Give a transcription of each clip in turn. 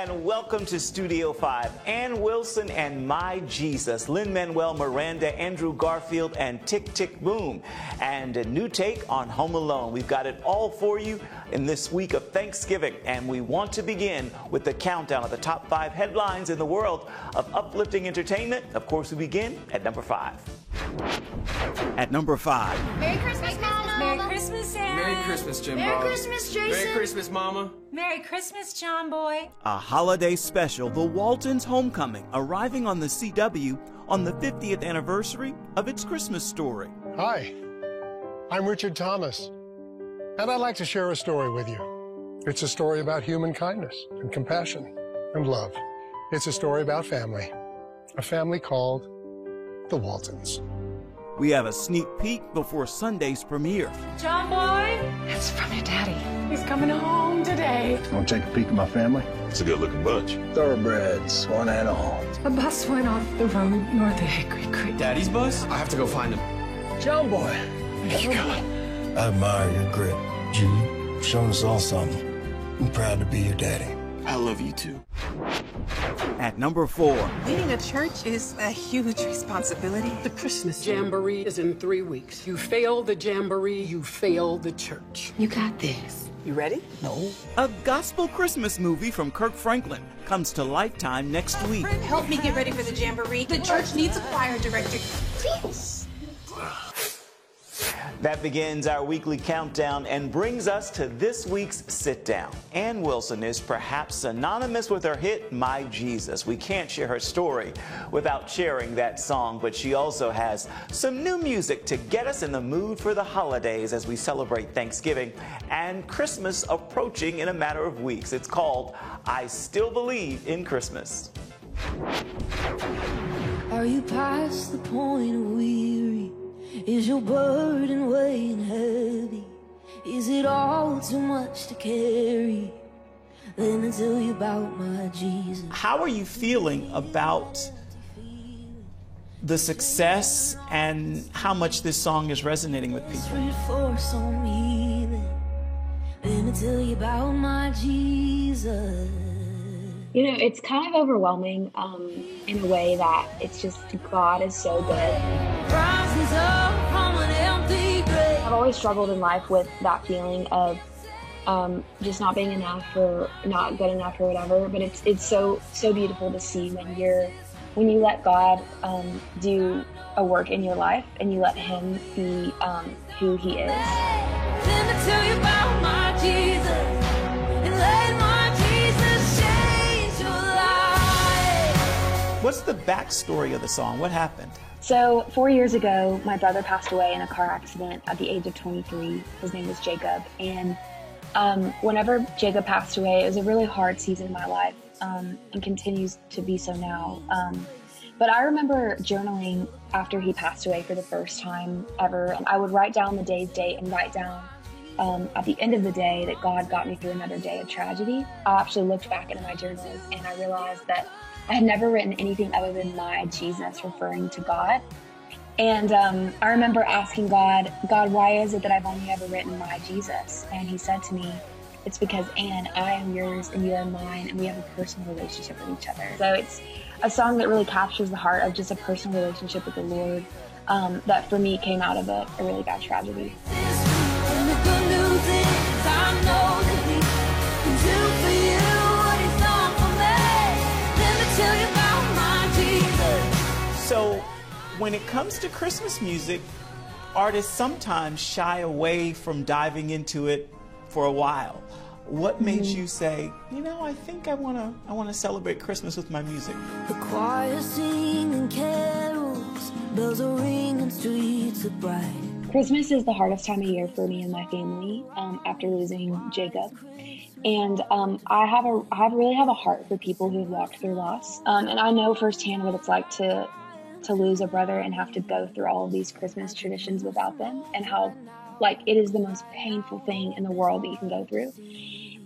and welcome to Studio 5. Ann Wilson and My Jesus, Lin Manuel Miranda, Andrew Garfield, and Tick Tick Boom. And a new take on Home Alone. We've got it all for you in this week of Thanksgiving, and we want to begin with the countdown of the top 5 headlines in the world of uplifting entertainment. Of course, we begin at number 5. At number 5. Merry Christmas, Mama. Merry Christmas, Aaron. Merry Christmas, Jim Merry Bob. Christmas, Jason. Merry Christmas, Mama. Merry Christmas, John Boy. A holiday special, The Waltons' Homecoming, arriving on the CW on the 50th anniversary of its Christmas story. Hi, I'm Richard Thomas, and I'd like to share a story with you. It's a story about human kindness and compassion and love. It's a story about family, a family called the Waltons. We have a sneak peek before Sunday's premiere. John Boy. That's from your daddy. He's coming home today. Want to take a peek at my family? It's a good-looking bunch. Thoroughbreds, one and all. A bus went off the road north of Hickory Creek. Daddy's bus? I have to go find him. John Boy. Where you going? I admire your grit. You've shown us all something. I'm proud to be your daddy. I love you too. At number 4. Leading a church is a huge responsibility. The Christmas Jamboree is in 3 weeks. You fail the Jamboree, you fail the church. You got this. You ready? No. A gospel Christmas movie from Kirk Franklin comes to Lifetime next week. Help me get ready for the Jamboree. The church needs a choir director. Please. That begins our weekly countdown and brings us to this week's Sit Down. Ann Wilson is perhaps synonymous with her hit, My Jesus. We can't share her story without sharing that song, but she also has some new music to get us in the mood for the holidays as we celebrate Thanksgiving and Christmas approaching in a matter of weeks. It's called I Still Believe in Christmas. Are you past the point of weary? Is your burden weighing heavy? Is it all too much to carry? Let me tell you about my Jesus. How are you feeling about the success and how much this song is resonating with people? For some healing. Let me tell you about my Jesus. You know, it's kind of overwhelming in a way that it's just God is so good. I've always struggled in life with that feeling of just not being enough or not good enough or whatever. But it's so beautiful to see when you let God do a work in your life and you let Him be who He is. Let me tell you about my Jesus and let my Jesus change your life. What's the backstory of the song? What happened? So 4 years ago, my brother passed away in a car accident at the age of 23. His name was Jacob. And whenever Jacob passed away, it was a really hard season in my life and continues to be so now. But I remember journaling after he passed away for the first time ever. And I would write down the day's date and write down at the end of the day that God got me through another day of tragedy. I actually looked back into my journals and I realized that I had never written anything other than my Jesus, referring to God. And I remember asking God, why is it that I've only ever written my Jesus? And He said to me, it's because, Ann, I am yours and you are mine, and we have a personal relationship with each other. So it's a song that really captures the heart of just a personal relationship with the Lord that for me came out of a really bad tragedy. And the good news is I know that He can do for you what He's done for me. Let me tell you about my Jesus. So, when it comes to Christmas music, artists sometimes shy away from diving into it for a while. What made you say, you know, I think I want to celebrate Christmas with my music? The choir singing carols, bells are ringing, streets are bright. Christmas is the hardest time of year for me and my family after losing Jacob. And I really have a heart for people who've walked through loss. And I know firsthand what it's like to lose a brother and have to go through all of these Christmas traditions without them, and how it is the most painful thing in the world that you can go through.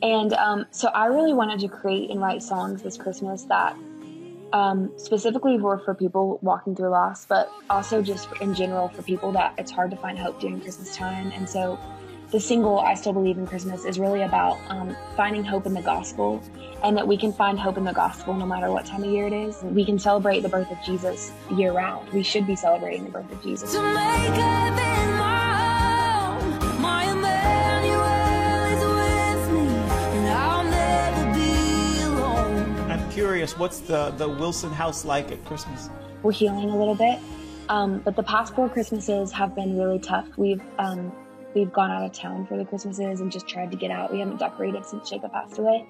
And so I really wanted to create and write songs this Christmas that specifically were for people walking through loss, but also just in general for people that it's hard to find hope during Christmas time. And so the single, I Still Believe in Christmas, is really about finding hope in the gospel, and that we can find hope in the gospel no matter what time of year it is. We can celebrate the birth of Jesus year round. We should be celebrating the birth of Jesus. To make heaven my home, my Emmanuel is with me, and I'll never be alone. I'm curious, what's the Wilson house like at Christmas? We're healing a little bit, but the past 4 Christmases have been really tough. We've gone out of town for the Christmases and just tried to get out. We haven't decorated since Jacob passed away,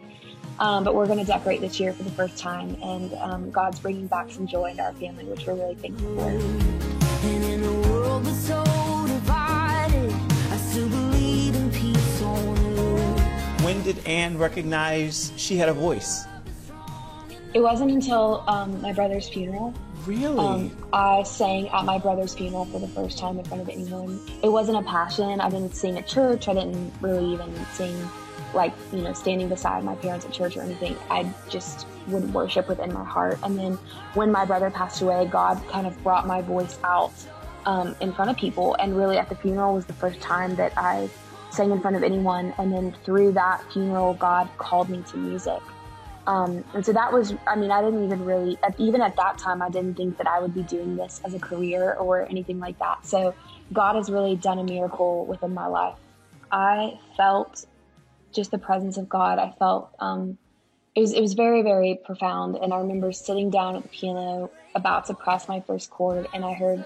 but we're going to decorate this year for the first time, and God's bringing back some joy into our family, which we're really thankful for. And in a world that's so divided, I still believe in peace on earth. When did Anne recognize she had a voice? It wasn't until my brother's funeral. Really? I sang at my brother's funeral for the first time in front of anyone. It wasn't a passion. I didn't sing at church. I didn't really even sing, like, standing beside my parents at church or anything. I just would worship within my heart. And then when my brother passed away, God kind of brought my voice out in front of people. And really at the funeral was the first time that I sang in front of anyone. And then through that funeral, God called me to music. And so that was, I didn't even really, even at that time, I didn't think that I would be doing this as a career or anything like that. So God has really done a miracle within my life. I felt just the presence of God. I felt, it was very, very profound. And I remember sitting down at the piano about to press my first chord, and I heard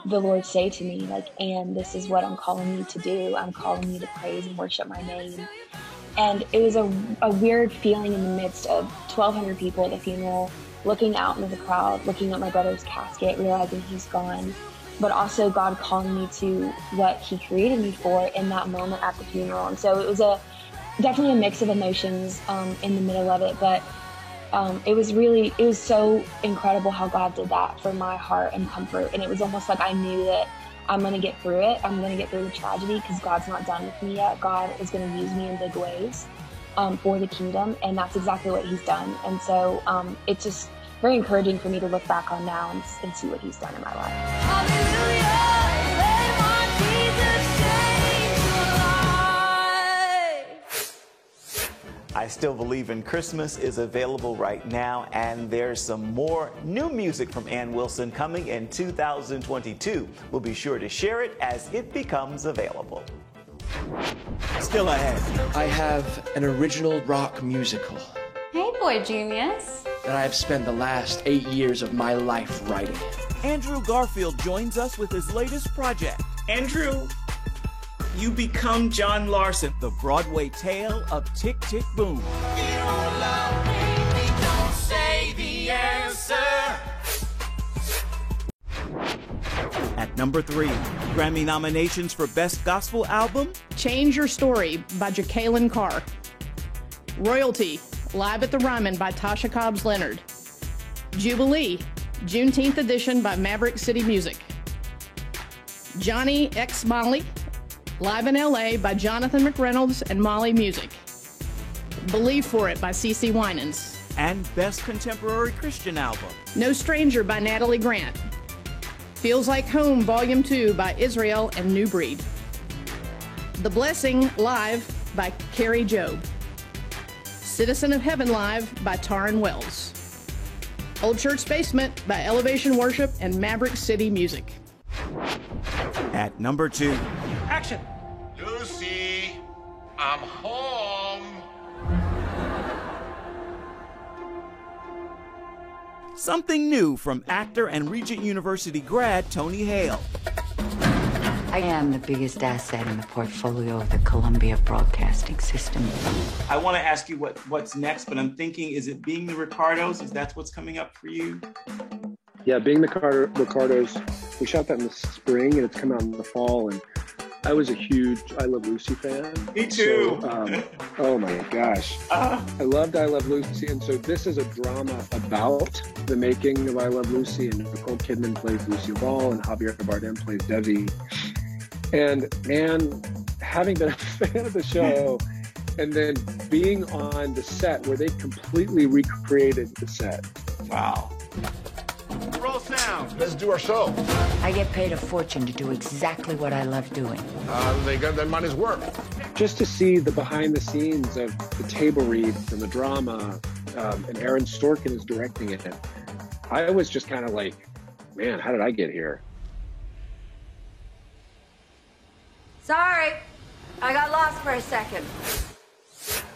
the Lord say to me, like, Anne, this is what I'm calling you to do. I'm calling you to praise and worship my name. And it was a weird feeling in the midst of 1,200 people at the funeral, looking out into the crowd, looking at my brother's casket, realizing he's gone, but also God calling me to what he created me for in that moment at the funeral. And so it was definitely a mix of emotions in the middle of it, but it was so incredible how God did that for my heart and comfort. And it was almost like I knew that I'm going to get through it. I'm going to get through the tragedy because God's not done with me yet. God is going to use me in big ways for the kingdom, and that's exactly what he's done. And so it's just very encouraging for me to look back on now and see what he's done in my life. Hallelujah, let my Jesus change your life. I Still Believe in Christmas is available right now, and there's some more new music from Ann Wilson coming in 2022. We'll be sure to share it as it becomes available. Still ahead. I have an original rock musical Hey, boy genius. that I have spent the last 8 years of my life writing. Andrew Garfield joins us with his latest project. Andrew, you become John Larson, the Broadway tale of Tick, Tick, Boom. You don't love me, don't say the answer. At number 3, Grammy nominations for Best Gospel Album. Change Your Story by Jacqueline Carr. Royalty, Live at the Ryman by Tasha Cobbs Leonard. Jubilee, Juneteenth edition by Maverick City Music. Johnny X Molly, Live in LA by Jonathan McReynolds and Molly Music. Believe For It by CeCe Winans. And Best Contemporary Christian Album. No Stranger by Natalie Grant. Feels Like Home Volume 2 by Israel and New Breed. The Blessing Live by Carrie Job. Citizen of Heaven Live by Taryn Wells. Old Church Basement by Elevation Worship and Maverick City Music. At number 2. Action. Lucy, I'm home. Something new from actor and Regent University grad Tony Hale. I am the biggest asset in the portfolio of the Columbia Broadcasting System. I want to ask you what's next, but I'm thinking, is it Being the Ricardos? Is that what's coming up for you? Yeah, Being the Ricardos. We shot that in the spring, and it's come out in the fall. And I was a huge I Love Lucy fan. Me too. So, oh my gosh. I loved I Love Lucy. And so this is a drama about the making of I Love Lucy. And Nicole Kidman plays Lucille Ball, and Javier Bardem plays Debbie. And man, having been a fan of the show and then being on the set where they completely recreated the set. Wow. Roll sound. jobs. Let's do our show. I get paid a fortune to do exactly what I love doing. They got their money's worth. Just to see the behind the scenes of the table reads and the drama, and Aaron Sorkin is directing it, I was just kind of like, man, how did I get here? Sorry, I got lost for a second.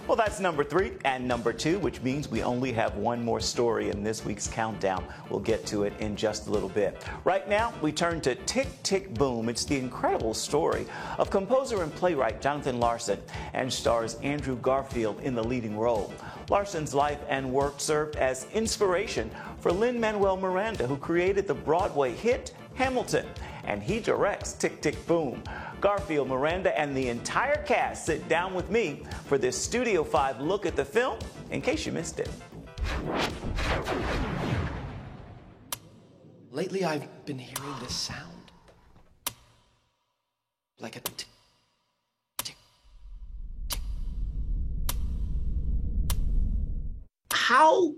Well, that's number 3 and number 2, which means we only have one more story in this week's countdown. We'll get to it in just a little bit. Right now, we turn to Tick, Tick, Boom. It's the incredible story of composer and playwright Jonathan Larson and stars Andrew Garfield in the leading role. Larson's life and work served as inspiration for Lin Manuel Miranda, who created the Broadway hit Hamilton, and he directs Tick, Tick, Boom. Garfield, Miranda, and the entire cast sit down with me for this Studio 5 look at the film, in case you missed it. Lately, I've been hearing this sound. Like a tick, tick, tick. How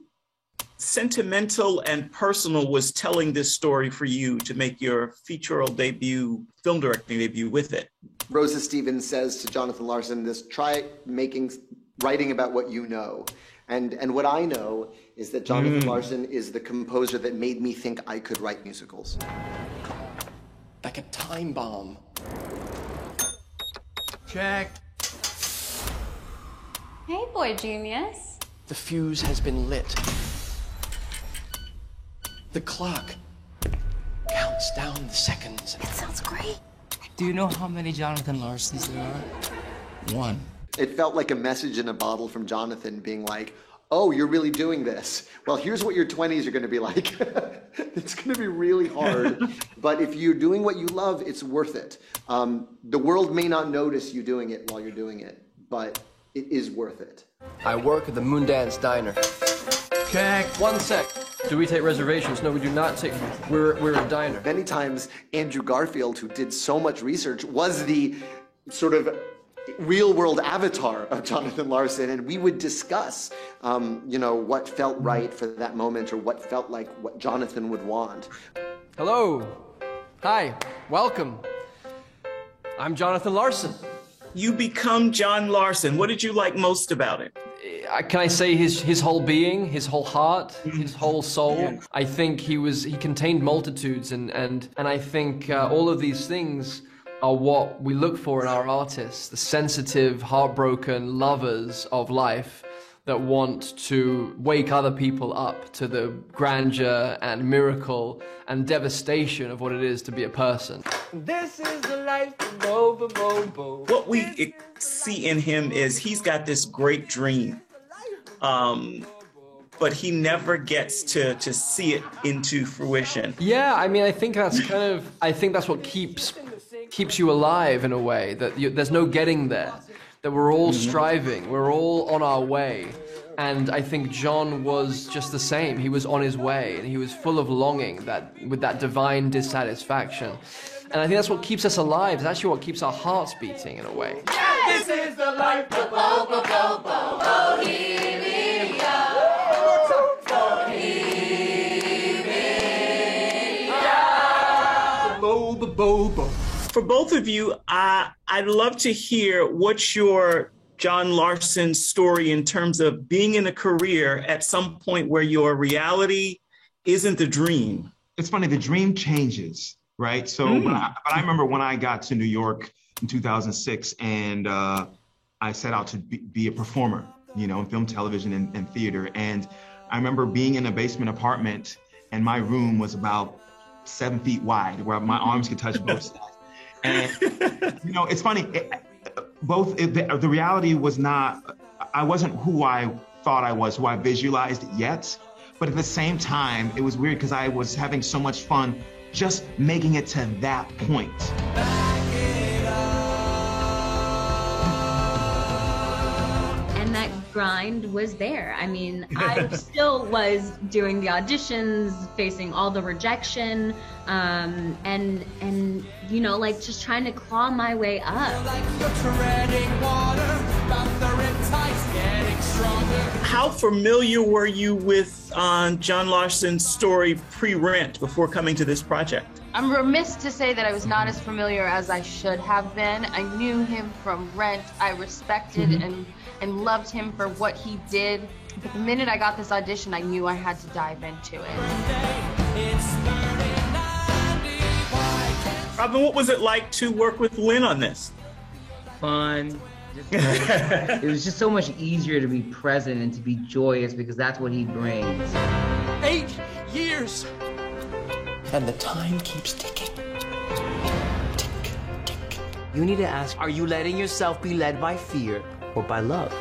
sentimental and personal was telling this story for you to make your featural debut, film directing debut with it? Rosa Stevens says to Jonathan Larson, try writing about what you know. And what I know is that Jonathan Larson is the composer that made me think I could write musicals. Like a time bomb. Check. Hey, boy genius. The fuse has been lit. The clock counts down the seconds. It sounds great. Do you know how many Jonathan Larsons there are? 1. It felt like a message in a bottle from Jonathan being like, oh, you're really doing this. Well, here's what your 20s are going to be like. It's going to be really hard. But if you're doing what you love, it's worth it. The world may not notice you doing it while you're doing it, but it is worth it. I work at the Moondance Diner. Check. 1 sec. Do we take reservations? No, we do not take. We're a diner. Many times, Andrew Garfield, who did so much research, was the sort of real-world avatar of Jonathan Larson, and we would discuss, what felt right for that moment or what felt like what Jonathan would want. Hello. Hi. Welcome. I'm Jonathan Larson. You become John Larson. What did you like most about it? Can I say his whole being, his whole heart, his whole soul? Yeah. I think he contained multitudes, and I think all of these things are what we look for in our artists, the sensitive, heartbroken lovers of life that want to wake other people up to the grandeur and miracle and devastation of what it is to be a person. This is the life of Bo, Bo, Bo, Bo. What we see in him is he's got this great dream, but he never gets to see it into fruition. Yeah, I mean, I think that's what keeps you alive in a way, that there's no getting there, that we're all striving, we're all on our way. And I think John was just the same. He was on his way, and he was full of longing, with that divine dissatisfaction. And I think that's what keeps us alive. It's actually what keeps our hearts beating in a way. This is the life of Bo, Bo, Bo, Bo, Bohemia. Bohemia. Bo, bo, bo, bo. For both of you, I'd love to hear what's your John Larson story in terms of being in a career at some point where your reality isn't the dream. It's funny, the dream changes, right? So, but I remember when I got to New York in 2006 and I set out to be a performer, in film, television, and theater. And I remember being in a basement apartment and my room was about 7 feet wide where my arms could touch both sides. And, it's funny, the reality was not, I wasn't who I thought I was, who I visualized yet. But at the same time, it was weird because I was having so much fun just making it to that point. And that grind was there. I mean, I still was doing the auditions, facing all the rejection, and just trying to claw my way up. How familiar were you with John Larson's story pre-Rent before coming to this project? I'm remiss to say that I was not as familiar as I should have been. I knew him from Rent. I respected and loved him for what he did. But the minute I got this audition, I knew I had to dive into it. Robin, what was it like to work with Lin on this? Fun. It was just so much easier to be present and to be joyous because that's what he brings. 8 years! And the time keeps ticking. Tick, tick. You need to ask, are you letting yourself be led by fear or by love?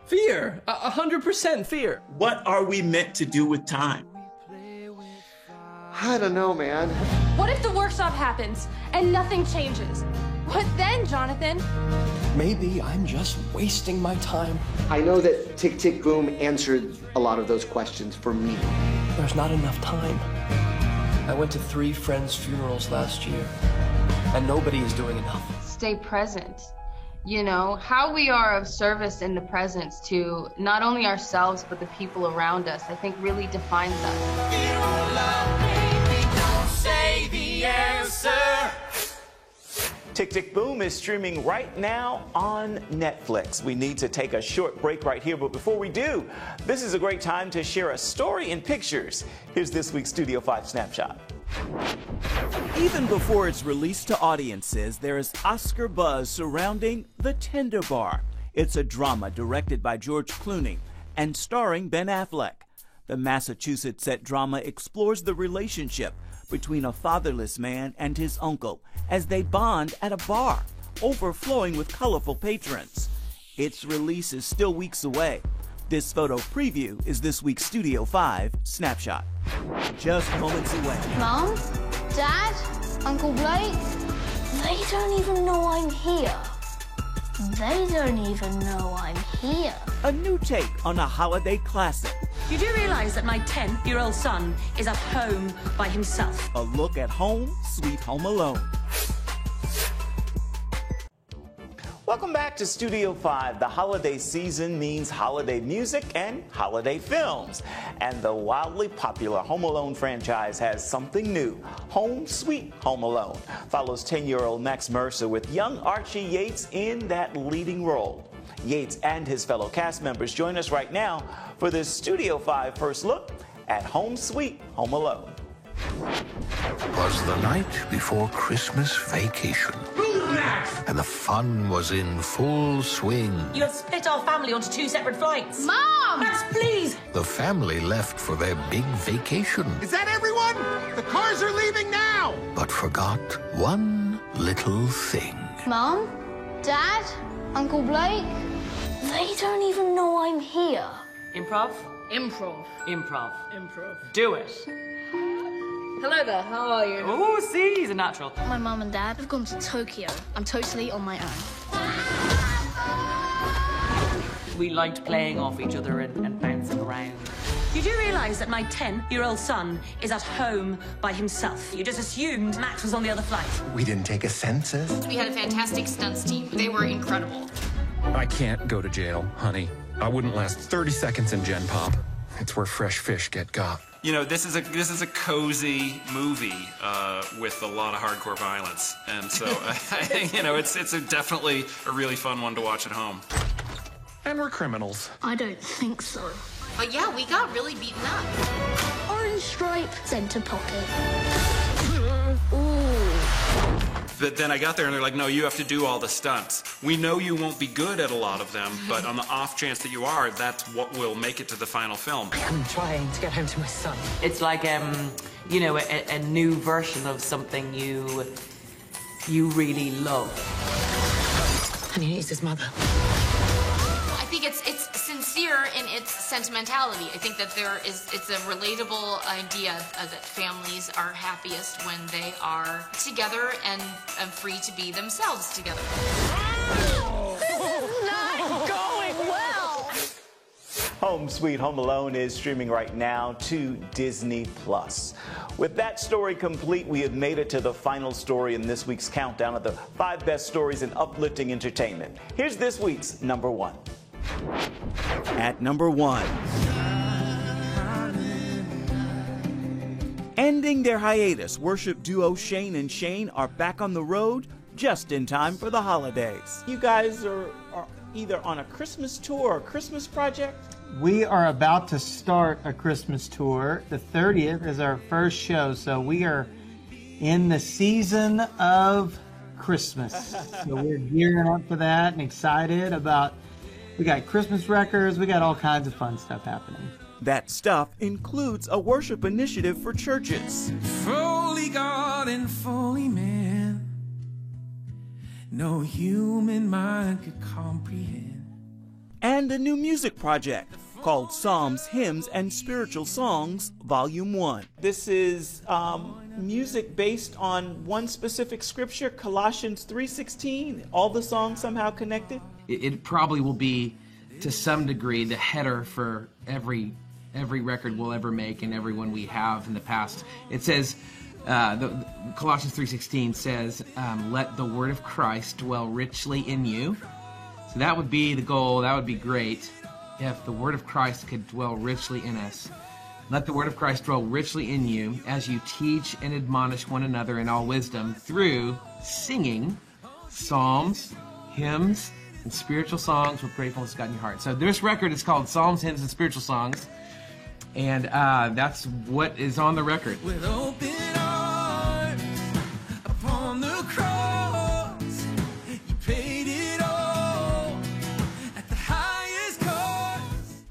Fear. 100% fear. What are we meant to do with time? I don't know, man. What if the workshop happens and nothing changes? What then, Jonathan? Maybe I'm just wasting my time. I know that Tick Tick Boom answered a lot of those questions for me. There's not enough time. I went to 3 friends' funerals last year, and nobody is doing enough. Stay present. You know, how we are of service in the present to not only ourselves, but the people around us, I think really defines us. You don't love me, don't say the answer. Tick Tick Boom is streaming right now on Netflix. We need to take a short break right here, but before we do, this is a great time to share a story in pictures. Here's this week's Studio 5 Snapshot. Even before it's released to audiences, there is Oscar buzz surrounding The Tender Bar. It's a drama directed by George Clooney and starring Ben Affleck. The Massachusetts-set drama explores the relationship between a fatherless man and his uncle as they bond at a bar, overflowing with colorful patrons. Its release is still weeks away. This photo preview is this week's Studio 5 Snapshot. Just moments away. Mom? Dad? Uncle Blake? They don't even know I'm here. They don't even know I'm here. A new take on a holiday classic. You do realize that my 10-year-old son is at home by himself. A look at Home Sweet Home Alone. Welcome back to Studio 5. The holiday season means holiday music and holiday films. And the wildly popular Home Alone franchise has something new. Home Sweet Home Alone follows 10-year-old Max Mercer with young Archie Yates in that leading role. Yates and his fellow cast members join us right now for this Studio 5 first look at Home Sweet Home Alone. Was the night before Christmas vacation, and the fun was in full swing. You have split our family onto 2 separate flights. Mom! Max, please! The family left for their big vacation, Is that everyone? The cars are leaving now! but forgot one little thing. Mom? Dad? Uncle Blake? They don't even know I'm here. Improv? Improv. Improv. Improv. Do it. Hello there, how are you? Oh, see, he's a natural. My mum and dad have gone to Tokyo. I'm totally on my own. We liked playing off each other and bouncing around. You do realize that my 10-year-old son is at home by himself. You just assumed Max was on the other flight. We didn't take a census. We had a fantastic stunts team. They were incredible. I can't go to jail, honey. I wouldn't last 30 seconds in Gen Pop. It's where fresh fish get got. You know, this is a cozy movie with a lot of hardcore violence, and so I think, you know, it's definitely a really fun one to watch at home. And we're criminals. I don't think so. But yeah, we got really beaten up. Orange stripe, center pocket. But then I got there and they're like, no, you have to do all the stunts. We know you won't be good at a lot of them, but on the off chance that you are, that's what will make it to the final film. I'm trying to get home to my son. It's like, you know, a new version of something you really love. And he needs his mother. I think it's sincere in its sentimentality. I think that it's a relatable idea that families are happiest when they are together and free to be themselves together. This is not going well. Home Sweet Home Alone is streaming right now to Disney+. With that story complete, we have made it to the final story in this week's countdown of the 5 best stories in uplifting entertainment. Here's this week's number 1. At number 1. Ending their hiatus, worship duo Shane and Shane are back on the road just in time for the holidays. You guys are either on a Christmas tour or a Christmas project? We are about to start a Christmas tour. The 30th is our first show, so we are in the season of Christmas. So we're gearing up for that and excited about, we got Christmas records, we got all kinds of fun stuff happening. That stuff includes a worship initiative for churches. Fully God and fully man, no human mind could comprehend. And a new music project called Psalms, Hymns, and Spiritual Songs, Volume 1. This is music based on one specific scripture, Colossians 3:16. All the songs somehow connected? It probably will be, to some degree, the header for every record we'll ever make and every one we have in the past. It says, Colossians 3:16 says, let the word of Christ dwell richly in you. So that would be the goal. That would be great if the word of Christ could dwell richly in us. Let the word of Christ dwell richly in you as you teach and admonish one another in all wisdom through singing psalms, hymns, and spiritual songs with gratefulness to God in your heart. So this record is called Psalms, Hymns, and Spiritual Songs. And that's what is on the record. With open arms upon the cross, you paid it all at the highest cost.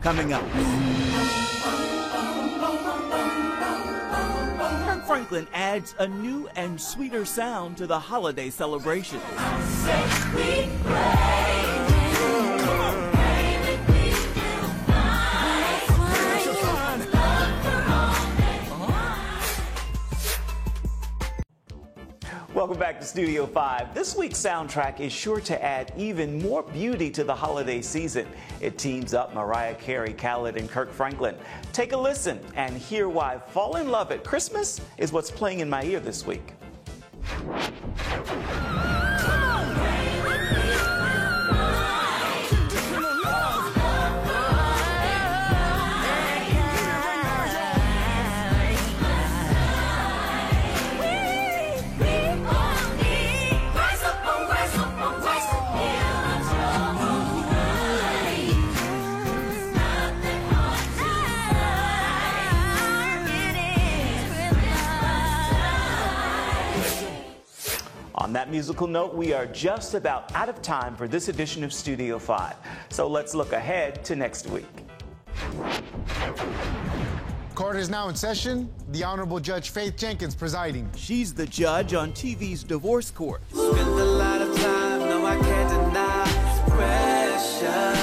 Coming up. Kirk Franklin adds a new and sweeter sound to the holiday celebration. Welcome back to Studio 5. This week's soundtrack is sure to add even more beauty to the holiday season. It teams up Mariah Carey, Khaled, and Kirk Franklin. Take a listen and hear why Fall in Love at Christmas is what's playing in my ear this week. On that musical note, we are just about out of time for this edition of Studio 5. So let's look ahead to next week. Court is now in session. The Honorable Judge Faith Jenkins presiding. She's the judge on TV's divorce court. Spent a lot of time, no, I can't deny pressure.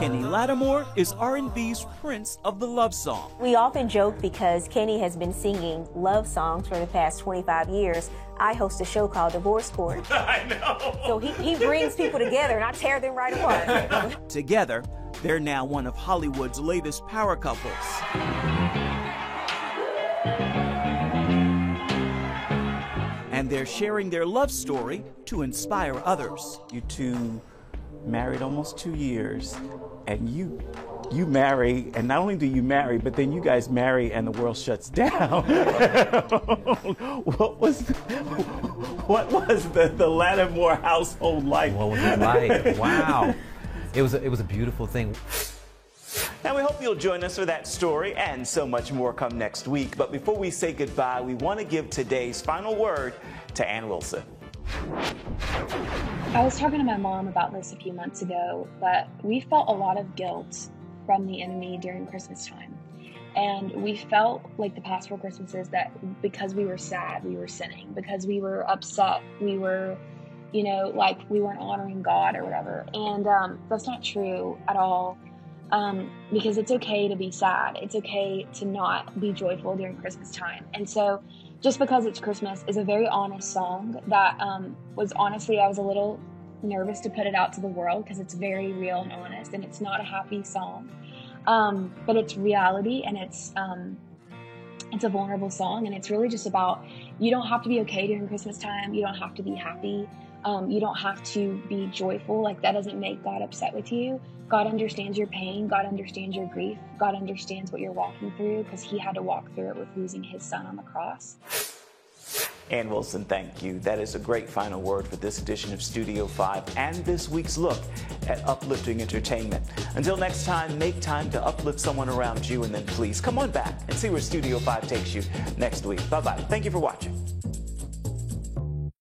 Kenny Lattimore is R&B's Prince of the Love Song. We often joke because Kenny has been singing love songs for the past 25 years. I host a show called Divorce Court. I know. So he brings people together and I tear them right apart. Together, they're now one of Hollywood's latest power couples. And they're sharing their love story to inspire others. You two married almost 2 years, and you marry, and not only do you marry, but then you guys marry and the world shuts down. What was the Lattimore household like? What was it like? Wow. It was a beautiful thing. Now, we hope you'll join us for that story and so much more come next week. But before we say goodbye, we want to give today's final word to Ann Wilson. I was talking to my mom about this a few months ago, but we felt a lot of guilt from the enemy during Christmas time. And we felt like the past 4 Christmases that because we were sad, we were sinning. Because we were upset, we were, like we weren't honoring God or whatever. And that's not true at all. Because it's okay to be sad. It's okay to not be joyful during Christmas time. And so Just Because It's Christmas is a very honest song that was honestly, I was a little nervous to put it out to the world because it's very real and honest, and it's not a happy song. But it's reality, and it's a vulnerable song, and it's really just about, you don't have to be okay during Christmas time. You don't have to be happy. You don't have to be joyful. Like, that doesn't make God upset with you. God understands your pain. God understands your grief. God understands what you're walking through, because he had to walk through it with losing his son on the cross. Ann Wilson, thank you. That is a great final word for this edition of Studio 5 and this week's look at uplifting entertainment. Until next time, make time to uplift someone around you, and then please come on back and see where Studio 5 takes you next week. Bye-bye. Thank you for watching.